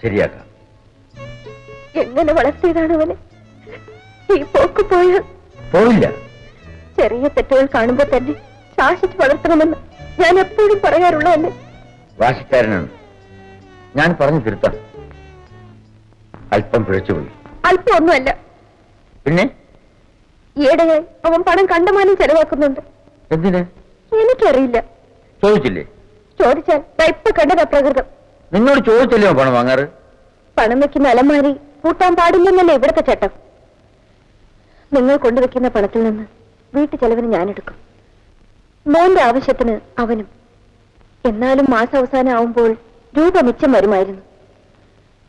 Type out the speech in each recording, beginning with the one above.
ശരിയാക്കാം. എങ്ങനെ വളർത്തിയതാണ് അവനെ? ഈ പോക്ക് പോയാൽ പോയില്ല. ചെറിയ തെറ്റുകൾ കാണുമ്പോൾ തന്നെ ശാസിച്ച് വളർത്തണമെന്ന് ഞാൻ എപ്പോഴും പറയാറുള്ളതല്ലേ. വാശിക്കാരനാണ്. ഞാൻ പറഞ്ഞു തിരുത്താം. അല്പം പിഴച്ചുപോയി. അല്പം ഒന്നുമല്ല. പിന്നെ ഈയിടെയായി അവൻ പണം കണ്ടമാനം ചെലവാക്കുന്നുണ്ട്. എന്തിന്? എനിക്കറിയില്ല. ചോദിച്ചില്ലേ? ചോദിച്ചാൽ ഇപ്പൊ കണ്ടതാ പ്രകൃതം. നിന്നോട് ചോദിച്ചല്ലോ പണം വാങ്ങാറ്. പണം വെക്കുന്ന അലമാരി കൂട്ടാൻ പാടില്ലെന്നല്ലേ ഇവിടുത്തെ ചട്ടം. നിങ്ങൾ കൊണ്ടുവെക്കുന്ന പണത്തിൽ നിന്ന് വീട്ടു ചെലവിന് ഞാനെടുക്കും. മോന്റെ ആവശ്യത്തിന് അവനും. എന്നാലും മാസാവസാനം ആവുമ്പോൾ രൂപ മിച്ചം വരുമായിരുന്നു.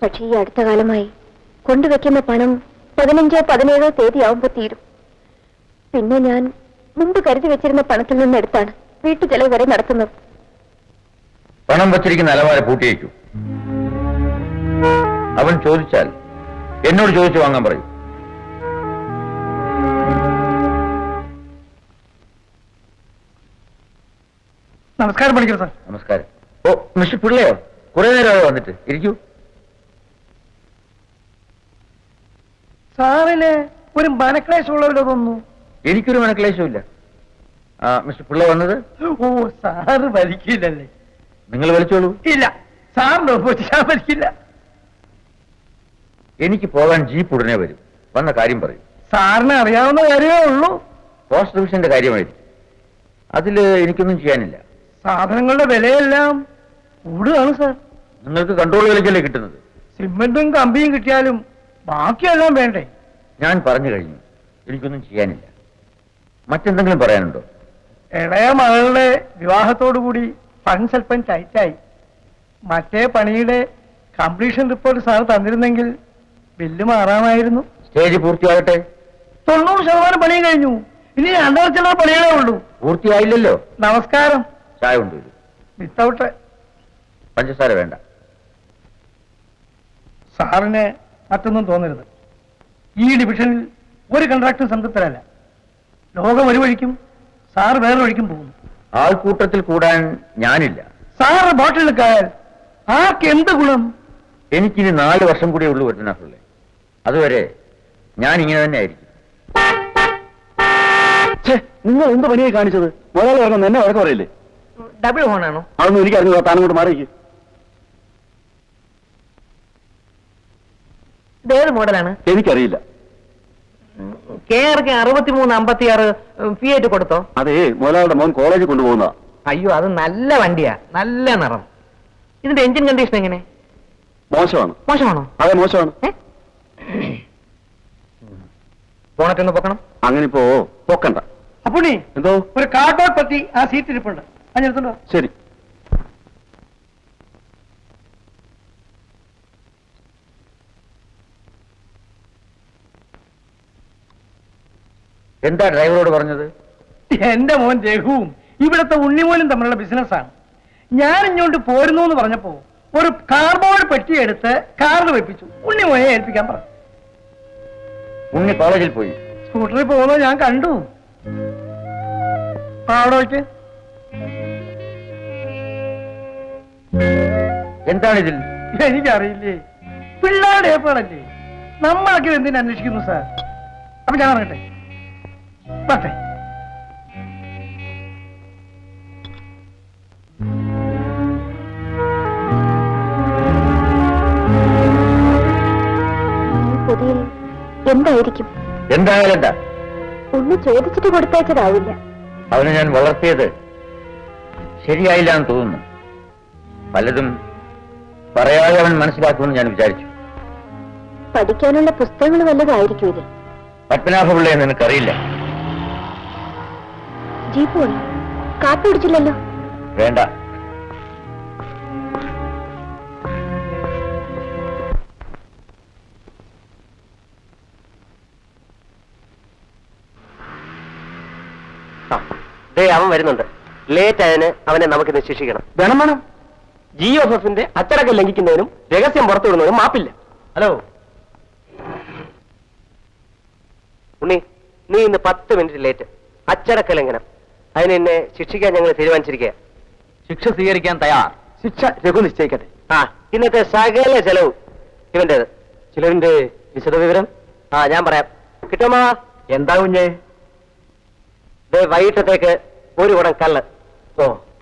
പക്ഷേ ഈ അടുത്ത കാലമായി കൊണ്ടുവെക്കുന്ന പണം 15-17 തീയതി ആവുമ്പോൾ തീരും. പിന്നെ ഞാൻ മുമ്പ് കരുതി വെച്ചിരുന്ന പണത്തിൽ നിന്ന് എടുത്താണ് വീട്ടു ചെലവ് വരെ നടത്തുന്നത്. പണം വച്ചിരിക്കുന്ന അലമാര പൂട്ടിയേക്കൂ. അവൻ ചോദിച്ചാൽ എന്നോട് ചോദിച്ചു വാങ്ങാൻ പറയൂ. നമസ്കാരം പണിക്കർ സാർ. നമസ്കാരം. ഓ, മിസ്റ്റർ പിള്ളയോ? കുറെ നേരമായോ വന്നിട്ട്? ഇരിക്കൂ. സാറിന് ഒരു മനക്ലേശമുള്ളവരോ തോന്നുന്നു. എനിക്കൊരു മനക്ലേശമില്ല. മിസ്റ്റർ പിള്ള വന്നത്? ഓ, സാറ് വലിക്കില്ലല്ലേ? നിങ്ങൾ വലിച്ചോളൂ. ഇല്ല, സാറിന്റെ ഒപ്പം ഞാൻ വലിക്കില്ല. എനിക്ക് പോകാൻ ജീപ്പ് ഉടനെ വരും. വന്ന കാര്യം പറയും. സാറിന് അറിയാവുന്ന കാര്യമേ ഉള്ളൂ. പോസ്റ്റ് ഡിവിഷന്റെ കാര്യമായിരിക്കും. അതില് എനിക്കൊന്നും ചെയ്യാനില്ല. സാധനങ്ങളുടെ വിലയെല്ലാം കൂടുകയാണ് സാർ. നിങ്ങൾക്ക് കൺട്രോൾ വിലയ്ക്കല്ലേ കിട്ടുന്നത്? സിമെന്റും കമ്പിയും കിട്ടിയാലും ബാക്കിയെല്ലാം വേണ്ടേ? ഞാൻ പറഞ്ഞു കഴിഞ്ഞു. എനിക്കൊന്നും ചെയ്യാനില്ല. മറ്റെന്തെങ്കിലും പറയാനുണ്ടോ? ഇളയ മകളുടെ വിവാഹത്തോടുകൂടി ഫണ്ട് അല്പം ടൈറ്റായി. മറ്റേ പണിയുടെ കംപ്ലീഷൻ റിപ്പോർട്ട് സാർ തന്നിരുന്നെങ്കിൽ ബില്ല് മാറാമായിരുന്നു. സ്റ്റേജ് പൂർത്തിയാകട്ടെ. 90% പണിയും കഴിഞ്ഞു. ഇനി 200 പണികളേ ഉള്ളൂ. പൂർത്തിയായില്ലല്ലോ. നമസ്കാരം. ചായ കൊണ്ടുവരും. വിത്തൗട്ട്. പഞ്ചസാര വേണ്ട. സാറിന് മറ്റൊന്നും തോന്നരുത്. ഈ ഡിവിഷനിൽ ഒരു കോൺട്രാക്ടും സംതൃപ്തരല്ല. ലോകം ഒരു വഴിക്കും സാർ വേറെ വഴിക്കും പോകുന്നു. ആൾക്കൂട്ടത്തിൽ കൂടാൻ ഞാനില്ല. സാറ് ബോട്ടിൽ എടുക്കാൻ ആർക്ക് എന്ത് ഗുണം? എനിക്കിനി 4 വർഷം കൂടെ ഉള്ളൂ വെട്ടനാഫുള്ളേ. അതുവരെ ഞാൻ ഇങ്ങനെ തന്നെ ആയിരിക്കും. നിങ്ങൾ എന്ത് പണിയായി കാണിച്ചത്? മുതലാളി പറഞ്ഞ എന്നെ വഴക്ക് പറയില്ലേ? ഡബിൾ ഹോണാണോ? അതൊന്നും എനിക്ക് അറിഞ്ഞു. താനും കൊണ്ട് മാറിയിരിക്കും. ഇതേത് മോഡലാണ്? എനിക്കറിയില്ല. KRK 6356 ഫിയറ്റ് കൊടുത്തോ? അതേ, മുതലാളിയുടെ മോൻ കോളേജിൽ കൊണ്ടുപോകുന്നതാ. അയ്യോ, അത് നല്ല വണ്ടിയാ, നല്ല നിറം. ഇതിന്റെ എഞ്ചിൻ കണ്ടീഷൻ എങ്ങനെ? മോശമാണ്. മോശമാണോ? അതെ, മോശമാണ്. പോണറ്റ് ഒന്ന് പൊക്കണം. അങ്ങനെ ഇപ്പോ പൊക്കണ്ട. അപ്പുണ്ണി, എന്തോ ഒരു കാർഡ്ബോർഡ് പറ്റി ആ സീറ്റ് ഇരിപ്പുണ്ട്. അഞ്ഞെടുത്തുണ്ടോ? ശരി. എന്താ ഡ്രൈവറോട് പറഞ്ഞത്? എന്റെ മോൻ രഘുവും ഇവിടുത്തെ ഉണ്ണിമോനും തമ്മിലുള്ള ബിസിനസ്സാണ്. ഞാൻ ഇങ്ങോട്ട് പോരുന്നു എന്ന് പറഞ്ഞപ്പോ ഒരു കാർഡ്ബോർഡ് പെട്ടി എടുത്ത് കാറിൽ വെപ്പിച്ചു. ഉണ്ണിമോനെ ഏൽപ്പിക്കാൻ പറഞ്ഞു. ഉണ്ണി കോളേജിൽ പോയി. സ്കൂട്ടറിൽ പോകുന്നത് ഞാൻ കണ്ടു. അവിടെ വെച്ച് എന്താണിതിൽ? എനിക്കറിയില്ലേ. പിള്ളേരുടെ ഏർപ്പാടല്ലേ. നമ്മളൊക്കെ എന്തിനു അന്വേഷിക്കുന്നു സാർ? അപ്പൊ ഞാൻ പറയട്ടെ. പറ്റേ. പൊതിയിൽ എന്തായിരിക്കും? എന്തായാലും എന്താ? ഒന്ന് ചോദിച്ചിട്ട് കൊടുത്തയച്ചതാവില്ല. അവനെ ഞാൻ വളർത്തിയത് ശരിയായില്ല എന്ന് തോന്നുന്നു. പലതും പറയാതെ അവൻ മനസ്സിലാക്കുമെന്ന് ഞാൻ വിചാരിച്ചു. പഠിക്കാനുള്ള പുസ്തകങ്ങൾ വല്ലതായിരിക്കും ഇത്. പത്മനാഭപിള്ളയെ നിനക്കറിയില്ല. ജീപ്പ് പോയി. കാപ്പി കുടിച്ചില്ലല്ലോ. വേണ്ട. അവൻ വരുന്നുണ്ട്. ലേറ്റ് ആയതിന് അവനെ നമുക്ക് ശിക്ഷിക്കണം. വേണം. GFFന്റെ അച്ചടക്കം ലംഘിക്കുന്നതിനും രഹസ്യം പുറത്തുവിടുന്നതിനും മാപ്പില്ല. ഹലോ ഉണ്ണി, നീ ഇന്ന് 10 മിനിറ്റ് ലേറ്റ്. അച്ചടക്ക ലംഘനം. അതിന് എന്നെ ശിക്ഷിക്കാൻ ഞങ്ങൾ തീരുമാനിച്ചിരിക്കുക. ശിക്ഷ സ്വീകരിക്കാൻ തയ്യാർ. ശിക്ഷ രഘു നിശ്ചയിക്കട്ടെ. ഇന്നത്തെ സകല ചെലവ് ഇവന്റേത്. ചിലവിന്റെ വിശദവിവരം ഞാൻ പറയാം. കിട്ടുമോ? എന്താ കുഞ്ഞേ? വൈകിട്ടത്തേക്ക് ഒരു കുടം കല്ല്,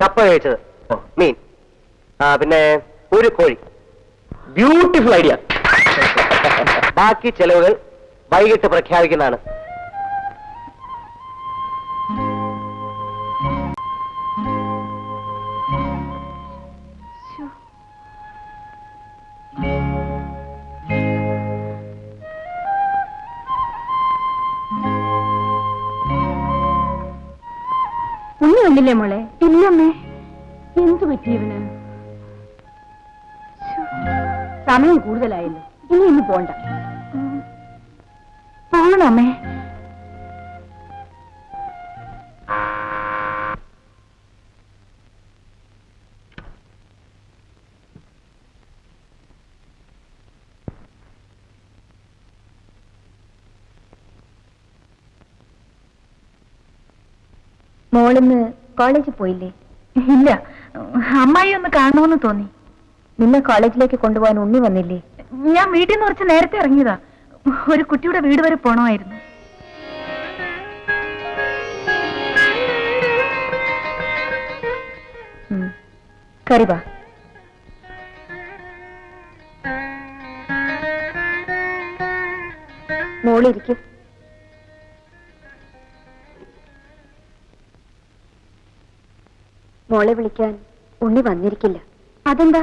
കപ്പ കഴിച്ചത്, മീൻ, പിന്നെ ഒരു കോഴി. Beautiful idea. ബാക്കി ചെലവുകൾ വൈകിട്ട് പ്രഖ്യാപിക്കുന്നതാണ്. ഉണ്ണി വന്നില്ലേ മോളെ? ഇല്ലമ്മേ. എന്തു പറ്റിയവന്? സമയം കൂടുതലായല്ലോ, ഇനി ഇന്ന് പോണ്ട. പോകണമേ. മോളിന്ന് കോളേജിൽ പോയില്ലേ? ഇല്ല, അമ്മായി ഒന്ന് കാണണമെന്ന് തോന്നി. നിന്നെ കോളേജിലേക്ക് കൊണ്ടുപോകാൻ ഉണ്ണി വന്നില്ലേ? ഞാൻ വീട്ടിൽ നിന്ന് കുറച്ച് നേരത്തെ ഇറങ്ങിയതാ. ഒരു കുട്ടിയുടെ വീട് വരെ പോണമായിരുന്നു. കറിവാ. മോളിരിക്കും. മോളെ വിളിക്കാൻ ഉണ്ണി വന്നിരിക്കില്ല. അതെന്താ?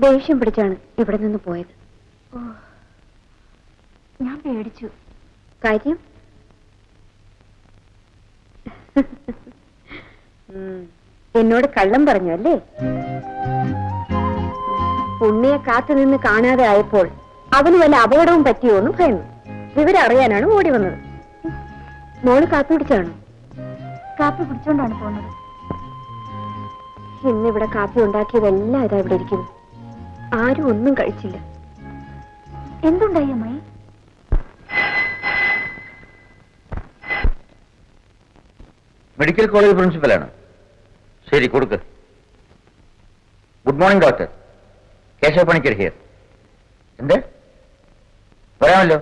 ദേഷ്യം പിടിച്ചാണ് ഇവിടെ നിന്ന് പോയത്. ഞാൻ പേടിച്ചു. കാര്യം? എന്നോട് കള്ളം പറഞ്ഞു അല്ലേ? ഉണ്ണിയെ കാത്തു നിന്ന് കാണാതെ ആയപ്പോൾ അവന് വല്ല അപകടവും പറ്റിയോ എന്ന് ഭയന്നു. വിവരം അറിയാനാണ് ഓടി വന്നത്. മോള് കാപ്പി പിടിച്ചാണോ? കാപ്പി പിടിച്ചോണ്ടാണ് പോകുന്നത്. ഇന്നിവിടെ കാപ്പി ഉണ്ടാക്കിയതെല്ലാം ഇതാ ഇവിടെ ഇരിക്കുന്നു. ആരും ഒന്നും കഴിച്ചില്ല. എന്തുണ്ടായി അമ്മായി? മെഡിക്കൽ കോളേജ് പ്രിൻസിപ്പലാണ്. ശരി, കൊടുക്ക്. Good morning doctor. Keshava Panicker here. എന്ത്? വരാമല്ലോ.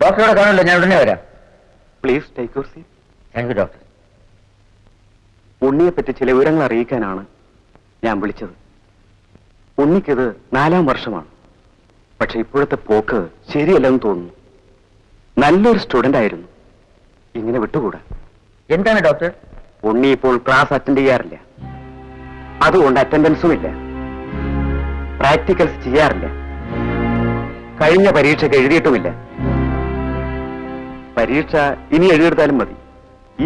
ഡോക്ടറോടെ കാണുമല്ലോ, ഞാൻ ഉടനെ വരാം. Please take your seat. Thank you doctor. ഉണ്ണിയെ പറ്റി ചില വിവരങ്ങൾ അറിയിക്കാനാണ് ഞാൻ വിളിച്ചത്. ഉണ്ണിക്കിത് 4ാം വർഷമാണ്. പക്ഷെ ഇപ്പോഴത്തെ പോക്ക് ശരിയല്ലെന്ന് തോന്നുന്നു. നല്ലൊരു സ്റ്റുഡന്റ് ആയിരുന്നു. ഇങ്ങനെ വിട്ടുകൂടാ. എന്താണ് ഡോക്ടർ? ഉണ്ണി ഇപ്പോൾ ക്ലാസ് അറ്റൻഡ് ചെയ്യാറില്ല. അതുകൊണ്ട് അറ്റൻഡൻസും ഇല്ല. പ്രാക്ടിക്കൽസ് ചെയ്യാറില്ല. കഴിഞ്ഞ പരീക്ഷയ്ക്ക് എഴുതിയിട്ടുമില്ല. പരീക്ഷ ഇനി എഴുതിയെടുത്താലും മതി.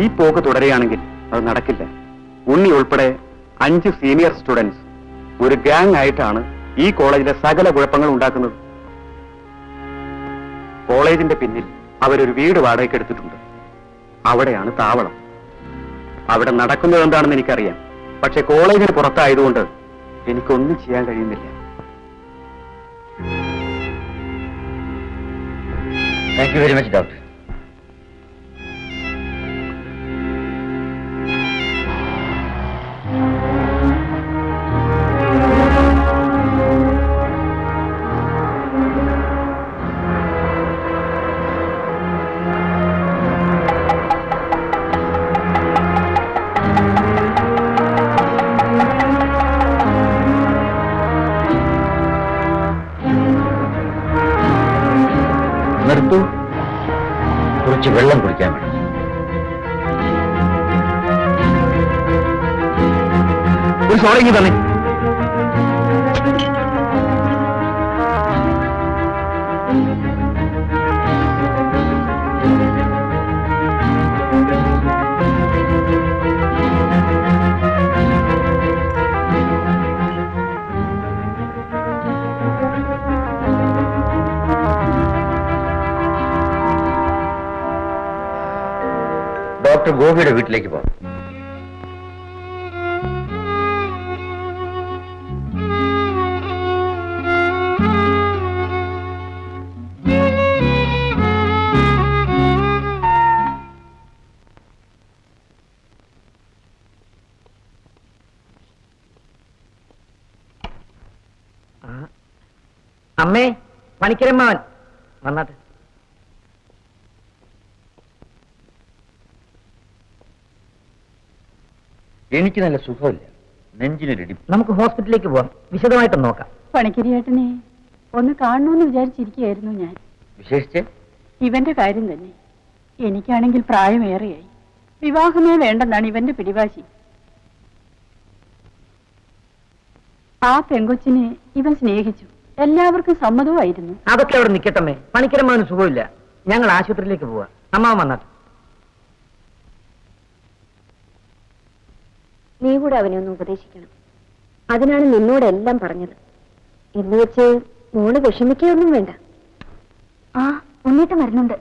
ഈ പോക്ക് തുടരുകയാണെങ്കിൽ അത് നടക്കില്ല. ഉണ്ണി ഉൾപ്പെടെ 5 സീനിയർ സ്റ്റുഡൻസ് ഒരു ഗ്യാങ് ആയിട്ടാണ് ഈ കോളേജിലെ സകല കുഴപ്പങ്ങൾ ഉണ്ടാക്കുന്നത്. കോളേജിന്റെ പിന്നിൽ അവരൊരു വീട് വാടകയ്ക്ക് എടുത്തിട്ടുണ്ട്. അവിടെയാണ് താവളം. അവിടെ നടക്കുന്നത് എന്താണെന്ന് എനിക്കറിയാം. പക്ഷെ കോളേജിന് പുറത്തായതുകൊണ്ട് എനിക്കൊന്നും ചെയ്യാൻ കഴിയുന്നില്ല. Thank you very much doctor. നിർത്തൂ. കുറച്ച് വെള്ളം കുടിക്കാൻ വേണം. ഒരു സോറി തന്നെ. ഡോക്ടർ ഗോപിയുടെ വീട്ടിലേക്ക് പോകാം. അമ്മേ, പണിക്കരമ്മാവൻ വന്നാട്ടെ. എനിക്ക് നല്ല സുഖമില്ല, നെഞ്ചിനൊരിടി. നമുക്ക് ഹോസ്പിറ്റലിലേക്ക് പോവാം, വിശദമായിട്ട് നോക്കാം. പണിക്കരിയേട്ടനെ ഒന്ന് കാണണമെന്ന് വിചാരിച്ചിരിക്കുകയായിരുന്നു ഞാൻ. വിശേഷിച്ച് ഇവന്റെ കാര്യം തന്നെ. എനിക്കാണെങ്കിൽ പ്രായമേറെയായി. വിവാഹമേ വേണ്ടെന്നാണ് ഇവന്റെ പിടിവാശി. ആ പെങ്കൊച്ചിനെ ഇവൻ സ്നേഹിച്ചു. എല്ലാവർക്കും സമ്മതവുമായിരുന്നു. അതൊക്കെ അവിടെ നിൽക്കട്ടമ്മേ. പണിക്കരമ്മാവന് സുഖമില്ല, ഞങ്ങൾ ആശുപത്രിയിലേക്ക് പോവാ. അമ്മാവൻ വന്നാട്ടെ. നീ കൂടെ അവനെ ഒന്ന് ഉപദേശിക്കണം. അതിനാണ് നിന്നോടെല്ലാം പറഞ്ഞത്. എന്ന് വെച്ച് മോള് വിഷമിക്കുകയൊന്നും വേണ്ട. ആ, ഉണ്ണീട്ട മരണുണ്ട്.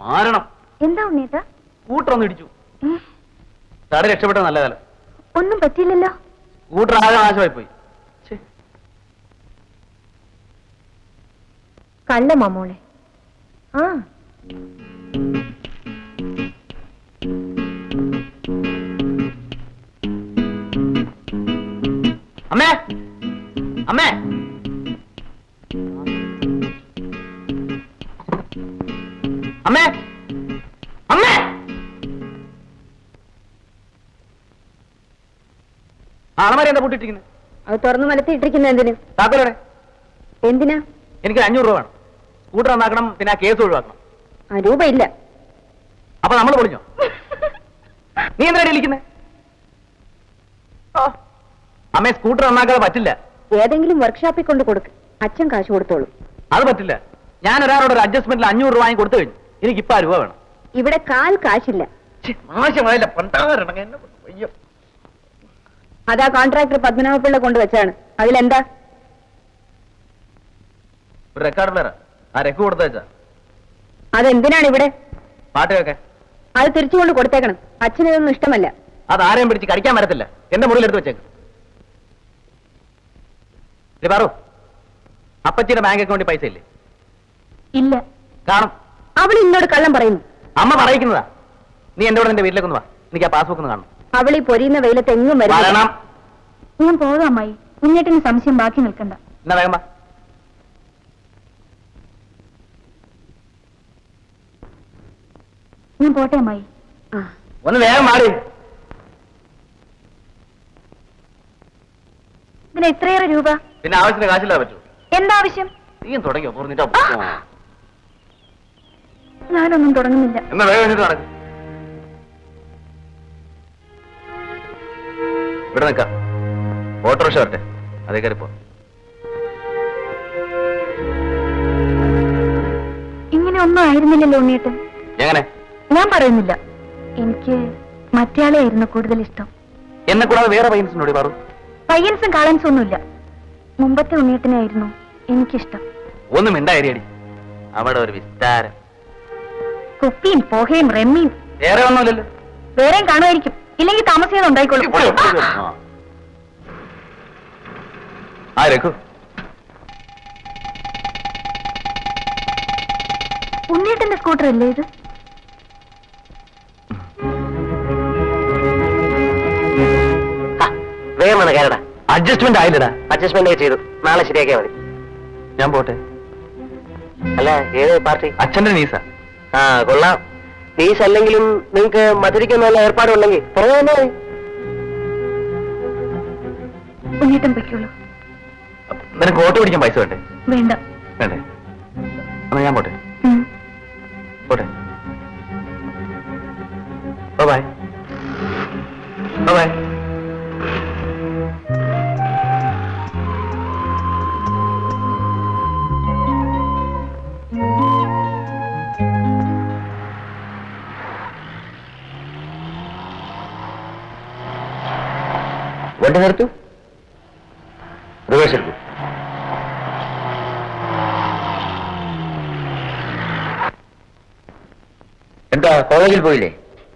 മാരണം. എന്താ ഉണ്ണീട്ട? സ്കൂട്ടറൊന്നും ഇടിച്ചു. തട രക്ഷപ്പെട്ട നല്ല കാലം. ഒന്നും പറ്റിയില്ലല്ലോ. സ്കൂട്ടർ ആകെ നാശമായി പോയി. കള്ള മാമോളെ. ആ, അമ്മേ, അമ്മേ, അമ്മേ, അമ്മേ. അളമാരി എന്താ പൂട്ടിട്ടിരിക്കുന്നത്? അത് തുറന്നു മലത്തിയിട്ടിരിക്കുന്ന എന്തിന്? താക്കോലോടെ. എന്തിനാ? എനിക്ക് 500 രൂപ വേണം. സ്കൂട്ടർ നന്നാക്കണം, പിന്നെ ആ കേസ് ഒഴിവാക്കണം. ആ, രൂപയില്ല. അപ്പൊ നമ്മൾ പൊളിഞ്ഞോ? നീ എന്താ ഇരിക്കുന്നത്? അമ്മേ, സ്കൂട്ടർ നന്നാക്കാതെ പറ്റില്ല. ഏതെങ്കിലും വർക്ക്ഷോപ്പിൽ കൊണ്ട് കൊടുക്ക്. അച്ഛൻ കാശ് കൊടുത്തോളൂ. അത് പറ്റില്ല. ഞാൻ ഒരാളോട് ഒരു അഡ്ജസ്റ്റ്മെന്റിൽ 500 രൂപ വാങ്ങി കൊടുത്തു കഴിഞ്ഞു. എനിക്ക് ഇപ്പൊ രൂപ വേണം. ഇവിടെ കാൽ കാശില്ല. ആവശ്യമായില്ല. പണ്ടാറടങ്ങ. അതാ കോൺട്രാക്ടർ പത്മനാഭപിള്ള കൊണ്ടുവച്ചാണ്. അതിലെന്താ? ഒരു റെക്കോർഡ് പ്ലെയർ. ആ റെക്ക് കൊടുത്തു വെച്ചാ. അതെന്തിനാണ് ഇവിടെ? പാട്ട് കേൾക്കാൻ. അത് തിരിച്ചുകൊണ്ട് കൊടുത്തേക്കണം. അച്ഛനിതൊന്നും ഇഷ്ടമല്ല. അത് ആരെയും പിടിച്ച് കടിക്കാൻ വരത്തില്ല. എന്റെ മുറിയിൽ എടുത്ത് വെച്ചേക്ക്. പറു, അപ്പച്ചിയുടെ ബാങ്ക് അക്കൗണ്ടിൽ പൈസ ഇല്ലേ? ഇല്ല. കാണും. അവൾ ഇന്നോട് കള്ളം പറയുന്നു. അമ്മ പറയിക്കുന്നതാ. നീ എന്റെ കൂടെ എന്റെ വീട്ടിലേക്ക് ഒന്ന് വാ. എനിക്ക് ആ പാസ്ബുക്ക് ഒന്ന് കാണണം. അവൾ ഈ പൊരിയുന്ന വെയിലത്ത് എങ്ങും വരണം. വരണം. ഞാൻ പോകാം അമ്മായി. കുഞ്ഞേട്ടന് സംശയം ബാക്കി നിൽക്കണ്ട. എന്നാ വേഗം വാ. ഞാൻ പോട്ടെ അമ്മായി. ഒന്ന് വേഗം മാറി. ഇതിന് എത്രയേറെ രൂപ? പിന്നെ ആവശ്യത്തിന് കാശില്ലാതെ പറ്റൂ. എന്താവശ്യം? നീയും തുടങ്ങിയോ? പൂർണ്ണിന്റെ ഞാനൊന്നും തുടങ്ങുന്നില്ല. എന്നാ വേഗം എന്നിട്ട് നടക്കും. ഇവിടെ നിൽക്കാം. ഓട്ടോറിക്ഷ വരട്ടെ, അതേ കയറിപ്പോ. ഇങ്ങനെ ഒന്നും ആയിരുന്നില്ലല്ലോ ഉണ്ണിയേട്ടൻ. എങ്ങനെ? ഞാൻ പറയുന്നില്ല. എനിക്ക് മറ്റേയാളെ ആയിരുന്നു കൂടുതൽ ഇഷ്ടം. എന്നെ കൂടാതെ വേറെ പയ്യൻസിനോട് പറ. പയ്യൻസും കാളൻസും ഒന്നുമില്ല. മുമ്പത്തെ ഉണ്ണിയേട്ടനായിരുന്നു എനിക്കിഷ്ടം. ഒന്നും മിണ്ടായിരിയടി. അവിടെ ഒരു വിസ്താരം. കുപ്പിയും പോഹയും റെമ്മിയും വേറെ ഒന്നുമില്ലല്ലോ. വേറെയും കാണുമായിരിക്കും. ഇല്ലെങ്കിൽ താമസിയാതെ ഉണ്ടായിക്കോളും. ആ രഘു, ഉണ്ണിയേട്ടന്റെ സ്കൂട്ടർ അല്ലേ ഇത്? വേഗം വേണം കേരട. അഡ്ജസ്റ്റ്മെന്റ് ആയില്ലടാ. അഡ്ജസ്റ്റ്മെന്റ് ചെയ്തു. നാളെ ശരിയാക്കിയാൽ മതി. ഞാൻ പോട്ടെ. അല്ല, ഏത് പാർട്ടി? അച്ഛന്റെ നീസ. ആ, കൊള്ളാം. നീസ് അല്ലെങ്കിലും നിങ്ങൾക്ക് മധുരിക്കുന്ന ഏർപ്പാടുണ്ടെങ്കിൽ പറഞ്ഞു തന്നാൽ മതി. ഉണ്ണിയേട്ടൻ പൊയ്ക്കോളൂ. നിനക്ക് ഓട്ടോ പിടിക്കാൻ പൈസ വേണ്ടേ? വേണ്ട. വേണ്ടേ? എന്നാ ഞാൻ പോട്ടെ. പോട്ടെ. Bye bye. വണ്ടി നിർത്തു. റിവേഴ്സ് എടുക്കൂ. എന്താ, കോളേജിൽ പോയില്ലേ?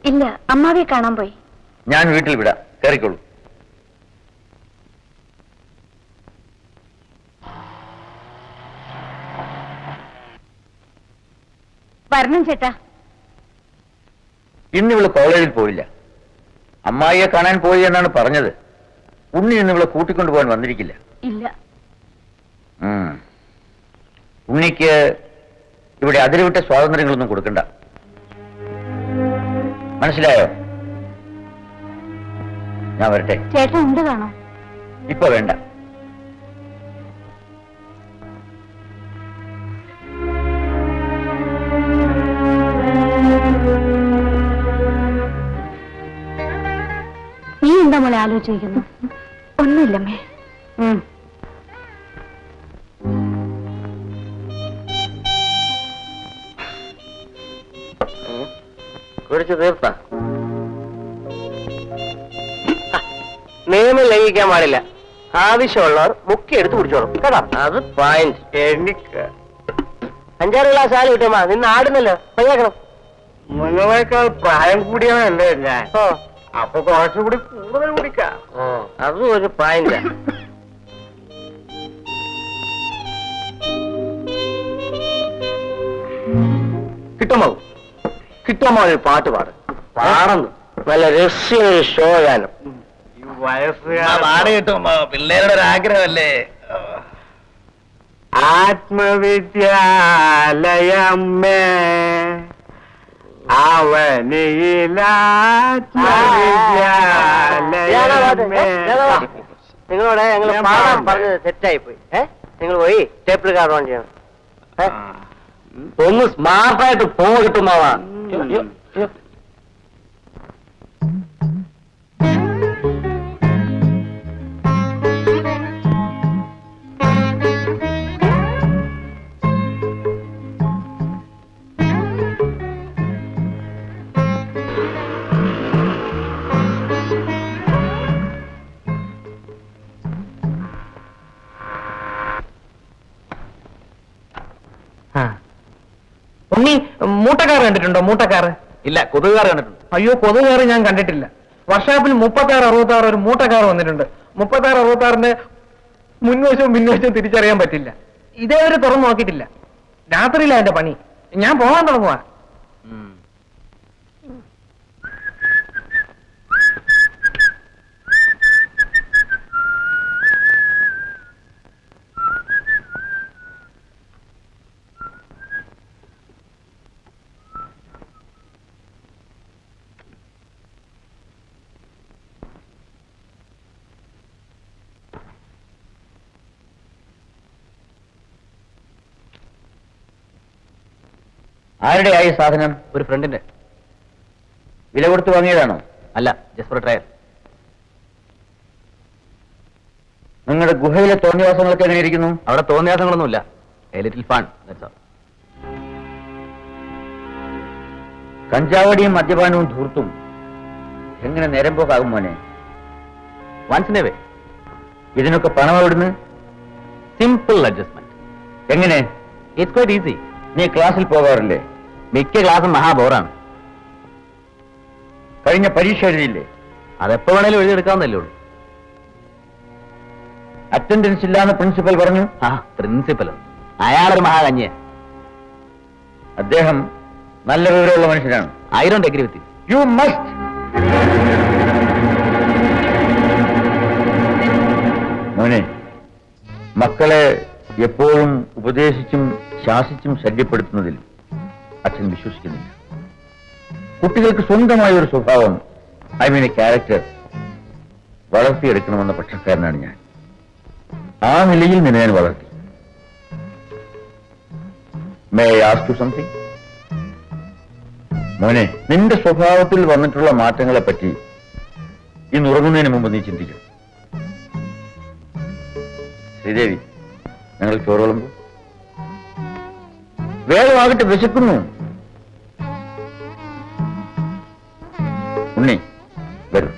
ഇല്ല, അമ്മാവിയെ കാണാൻ പോയി. ഞാൻ വീട്ടിൽ വിടാം, കയറിക്കോളൂ. വരണം ചേട്ടാ. ഇന്നിവള് കോളേജിൽ പോയില്ല. അമ്മായിയെ കാണാൻ പോയി എന്നാണ് പറഞ്ഞത്. ഉണ്ണി ഇന്നിവളെ കൂട്ടിക്കൊണ്ടുപോകാൻ വന്നിരിക്കില്ല. ഇല്ല. ഉണ്ണിക്ക് ഇവിടെ അതിരുവിട്ട സ്വാതന്ത്ര്യങ്ങളൊന്നും കൊടുക്കണ്ട. മനസ്സിലായോ? ഞാൻ വരട്ടെ. ചേട്ടൻ ഉണ്ട് കാണോ? ഇപ്പൊ വേണ്ട. നീ എന്താ മോളെ ആലോചിക്കുന്നു? ഒന്നുമില്ലമ്മേ. കുടിച്ചു തീർത്ത നിയമം ലംഘിക്കാൻ പാടില്ല. ആവശ്യമുള്ളവർ മുക്കി എടുത്ത് കുടിച്ചോളും കേട്ടോ. അത് പോയിന്റ്. എനിക്ക് 5-6 ഗ്ലാസ് ആല് കിട്ടുമ്പോ നിന്ന് ആടുന്നല്ലോ. പയ്യാക്കണം. നിങ്ങളെക്കാൾ പ്രായം കൂടിയാണല്ലേ ഞാൻ. ഓ അപ്പൊ കുറച്ചുകൂടി കൂടുതൽ കുടിക്കാം. അതും ഒരു പോയിന്റ്. കിട്ടുമോ കിട്ടുമോ ഒരു പാട്ട് പാട്. പാടുന്നു നല്ല രഹസ്യ ഷോ ഗാനം. പാട് കിട്ടുമ്പോ പിള്ളേരുടെ ഒരു ആഗ്രഹമല്ലേ. ആത്മവിദ്യാലയമ്മേ നിങ്ങളോട് ഞങ്ങൾ പാടാൻ പറഞ്ഞത് തെറ്റായി പോയി. നിങ്ങൾ പോയി ടേപ്പ് കാർഡ് ഓൺ ചെയ്യണം. ഒന്ന് സ്മാർട്ടായിട്ട് പോ കിട്ടുന്നവാ. ഉണ്ണി മൂട്ടക്കാർ കണ്ടിട്ടുണ്ടോ? മൂട്ടക്കാർ ഇല്ല, കൊതുകുകാർ കണ്ടിട്ടുണ്ട്. അയ്യോ, കൊതുകാർ ഞാൻ കണ്ടിട്ടില്ല. വർഷാപ്പിൽ 36-66 ഒരു മൂട്ടക്കാർ വന്നിട്ടുണ്ട്. 36-66ന്റെ മുൻവശവും പിൻവശവും തിരിച്ചറിയാൻ പറ്റില്ല. ഇതേവരെ തുറന്നു നോക്കിയിട്ടില്ല. രാത്രിയില്ല എന്റെ പണി. ഞാൻ പോകാൻ തുടങ്ങുവാ. ആരുടെ ആയി സാധനം? ഒരു ഫ്രണ്ടിന്റെ. വില കൊടുത്ത് വാങ്ങിയതാണോ? അല്ല, ജസ്റ്റ് ഫോർ ട്രയൽ. നിങ്ങളുടെ ഗുഹയിലെ തോന്നിവാസങ്ങളൊക്കെ എങ്ങനെയിരിക്കുന്നു? അവിടെ തോന്നിയാസങ്ങളൊന്നുമില്ല. A little fun. കഞ്ചാവടിയും മദ്യപാനവും ധൂർത്തും എങ്ങനെ നേരം പോക്കാകും മോനെ? Once in a way. ഇതിനൊക്കെ പണം എവിടുന്ന്? Simple adjustment. എങ്ങനെ? It's quite easy. നീ ക്ലാസ്സിൽ പോകാറില്ലേ? മിക്ക ക്ലാസ്സും മഹാബോറാണ്. കഴിഞ്ഞ പരീക്ഷ എഴുതിയില്ലേ? അതെപ്പോ വേണേലും എഴുതിയെടുക്കാവുന്നല്ലേ ഉള്ളൂ. അറ്റൻഡൻസ് ഇല്ലാന്ന് പ്രിൻസിപ്പൽ പറഞ്ഞു. ആ പ്രിൻസിപ്പൽ അയാളൊരു മഹാകന്യ. അദ്ദേഹം നല്ല വിവരമുള്ള മനുഷ്യനാണ്. I don't agree with you must. മോനെ, മക്കളെ എപ്പോഴും ഉപദേശിച്ചും ശാസിച്ചും ശല്യപ്പെടുത്തുന്നതിൽ അച്ഛൻ വിശ്വസിക്കുന്നില്ല. കുട്ടികൾക്ക് സ്വന്തമായ ഒരു സ്വഭാവം, ഐ മീൻ എ ക്യാരക്ടർ വളർത്തിയെടുക്കണമെന്ന പക്ഷക്കാരനാണ് ഞാൻ. ആ നിലയിൽ നിന്നെ ഞാൻ വളർത്തി. May I ask you something? മോനെ, നിന്റെ സ്വഭാവത്തിൽ വന്നിട്ടുള്ള മാറ്റങ്ങളെ പറ്റി ഇന്ന് ഉറങ്ങുന്നതിന് മുമ്പ് നീ ചിന്തിക്കും. ശ്രീദേവി, ഞങ്ങൾ ചോറ് വിളമ്പും. വേഗമാകട്ടെ, വിശക്കുന്നു. ഉണ്ണി വരും.